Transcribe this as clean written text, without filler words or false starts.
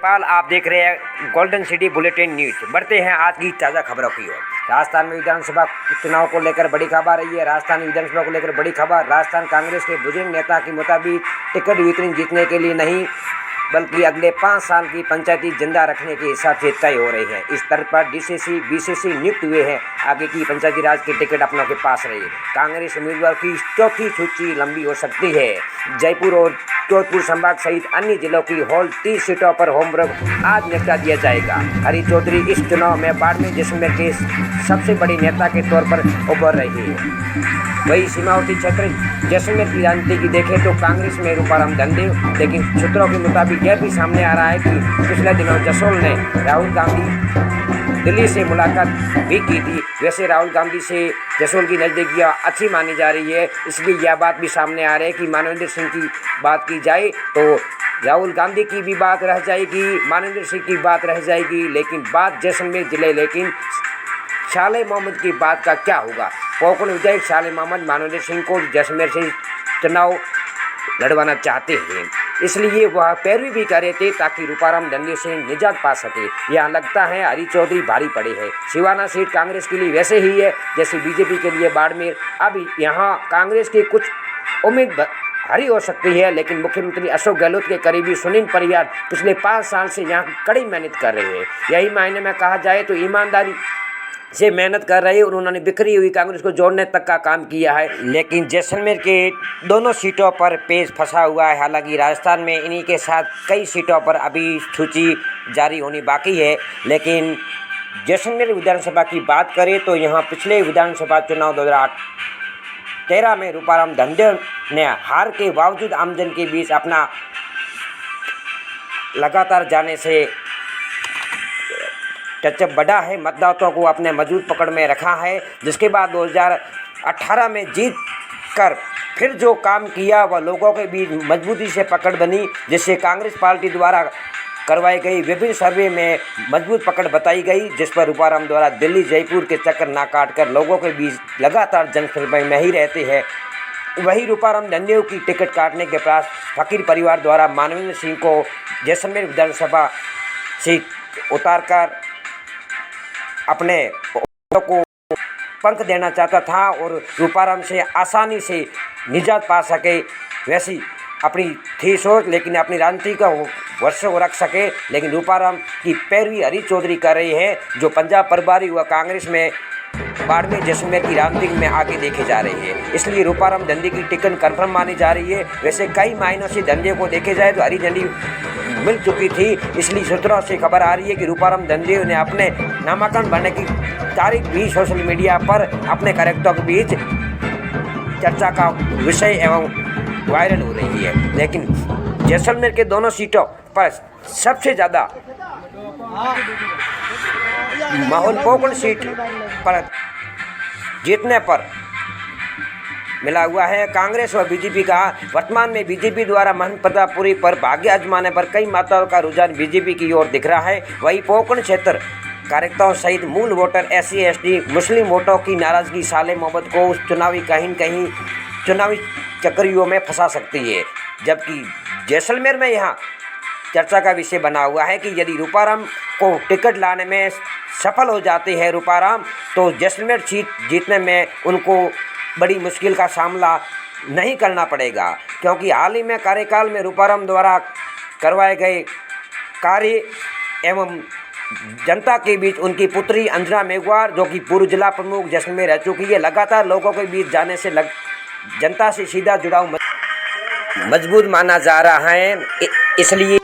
पाल, आप देख रहे हैं गोल्डन सिटी बुलेटिन न्यूज। बढ़ते हैं आज की ताज़ा खबरों की ओर। राजस्थान में विधानसभा चुनाव को लेकर बड़ी खबर आ रही है। राजस्थान विधानसभा को लेकर बड़ी खबर। राजस्थान कांग्रेस के बुजुर्ग नेता के मुताबिक टिकट वितरण जीतने के लिए नहीं बल्कि अगले 5 साल की पंचायती जिंदा रखने के हिसाब से तय हो रही है। इस स्तर पर डीसीसी बीसीसी नियुक्त हुए हैं। आगे की पंचायती राज की टिकट अपनों के पास रही। कांग्रेस उम्मीदवार की चौथी सूची लंबी हो सकती है। जयपुर और जोधपुर संभाग सहित अन्य जिलों की होल 30 सीटों पर होमवर्क आज निपटा दिया जाएगा। हरी चौधरी इस चुनाव में बाड़मेर जैसलमेर के सबसे बड़ी नेता के तौर पर उभर रही है। वही सीमावर्ती क्षेत्र जैसलमेर की राजनीति की देखें तो कांग्रेस में रूपाराम धनदेव, लेकिन सूत्रों के मुताबिक यह भी सामने आ रहा है कि पिछले दिनों जसोल ने राहुल गांधी दिल्ली से मुलाकात भी की थी। वैसे राहुल गांधी से जसोल की नज़दीकियाँ अच्छी मानी जा रही है, इसलिए यह बात भी सामने आ रही है कि मानवेंद्र सिंह की बात की जाए तो राहुल गांधी की भी बात रह जाएगी, मानवेंद्र सिंह की बात रह जाएगी, लेकिन बात जैसलमेर जिले लेकिन शाले मोहम्मद की बात का क्या होगा। कोंकण विधायक शाले मोहम्मद मानवेंद्र सिंह को जैसलमेर से चुनाव लड़वाना चाहते हैं, इसलिए वह पैरवी भी कर रहे थे ताकि रूपाराम धनदेव से निजात पा सके। यहाँ लगता है हरी चौधरी भारी पड़े हैं। सिवाना सीट कांग्रेस के लिए वैसे ही है जैसे बीजेपी के लिए बाड़मेर। अब यहाँ कांग्रेस की कुछ उम्मीद हरी हो सकती है, लेकिन मुख्यमंत्री अशोक गहलोत के करीबी सुनील परियार पिछले 5 साल से यहाँ कड़ी मेहनत कर रहे हैं। यही मायने में कहा जाए तो ईमानदारी से मेहनत कर रहे हैं और उन्होंने बिखरी हुई कांग्रेस को जोड़ने तक का काम किया है। लेकिन जैसलमेर के दोनों सीटों पर पेच फंसा हुआ है। हालांकि राजस्थान में इन्हीं के साथ कई सीटों पर अभी सूची जारी होनी बाकी है। लेकिन जैसलमेर विधानसभा की बात करें तो यहाँ पिछले विधानसभा चुनाव 2013 में रूपाराम धनदेव ने हार के बावजूद आमजन के बीच अपना लगातार जाने से टचअप बढ़ा है, मतदाताओं को अपने मजबूत पकड़ में रखा है, जिसके बाद 2018 में जीत कर फिर जो काम किया वह लोगों के बीच मजबूती से पकड़ बनी, जिससे कांग्रेस पार्टी द्वारा करवाई गई विभिन्न सर्वे में मजबूत पकड़ बताई गई, जिस पर रूपाराम द्वारा दिल्ली जयपुर के चक्कर ना काट कर लोगों के बीच लगातार जनसंपर्क में ही रहते हैं। वही रूपाराम धनदेव की टिकट काटने के पास फकीर परिवार द्वारा मानवेंद्र सिंह को जैसलमेर विधानसभा सीट उतारकर अपने को पंख देना चाहता था और रूपाराम से आसानी से निजात पा सके, वैसी अपनी थी सोच, लेकिन अपनी राजनीति का वर्षों रख सके। लेकिन रूपाराम की पैरवी हरी चौधरी कर रही है, जो पंजाब प्रभारी व कांग्रेस में बाड़मेर जैसलमेर की राजनीति में आगे देखे जा रही है, इसलिए रूपाराम धनदेव की टिकट कंफर्म मानी जा रही है। वैसे कई मायनों से धनदेव को देखे जाए तो हरी झंडी मिल चुकी थी, इसलिए सूत्रों से खबर आ रही है कि रूपाराम धनदेव ने अपने नामांकन भरने की तारीख भी सोशल मीडिया पर अपने कार्यकर्ताओं के बीच चर्चा का विषय एवं वायरल हो रही है। लेकिन जैसलमेर के दोनों सीटों पर सबसे ज़्यादा माहौल कोंकण सीट पर जीतने पर मिला हुआ है। कांग्रेस व बीजेपी का वर्तमान में बीजेपी द्वारा महंत प्रतापपुरी पर भाग्य आजमाने पर कई माताओं का रुझान बीजेपी की ओर दिख रहा है। वही कोंकण क्षेत्र कार्यकर्ताओं सहित मूल वोटर SC ST मुस्लिम वोटों की नाराजगी साले मोहम्मद को चुनावी कहीं कहीं चुनावी चक्रियों में फंसा सकती है। जबकि जैसलमेर में यहाँ चर्चा का विषय बना हुआ है कि यदि रूपाराम को टिकट लाने में सफल हो जाते हैं रूपाराम, तो जैसलमेर सीट जीतने में उनको बड़ी मुश्किल का सामना नहीं करना पड़ेगा, क्योंकि हाल ही में कार्यकाल में रूपाराम द्वारा करवाए गए कार्य एवं जनता के बीच उनकी पुत्री अंजना मेघवार, जो कि पूर्व जिला प्रमुख जैसलमेर रह चुकी है, लगातार लोगों के बीच जाने से जनता से सीधा जुड़ाव मजबूत माना जा रहा है। इसलिए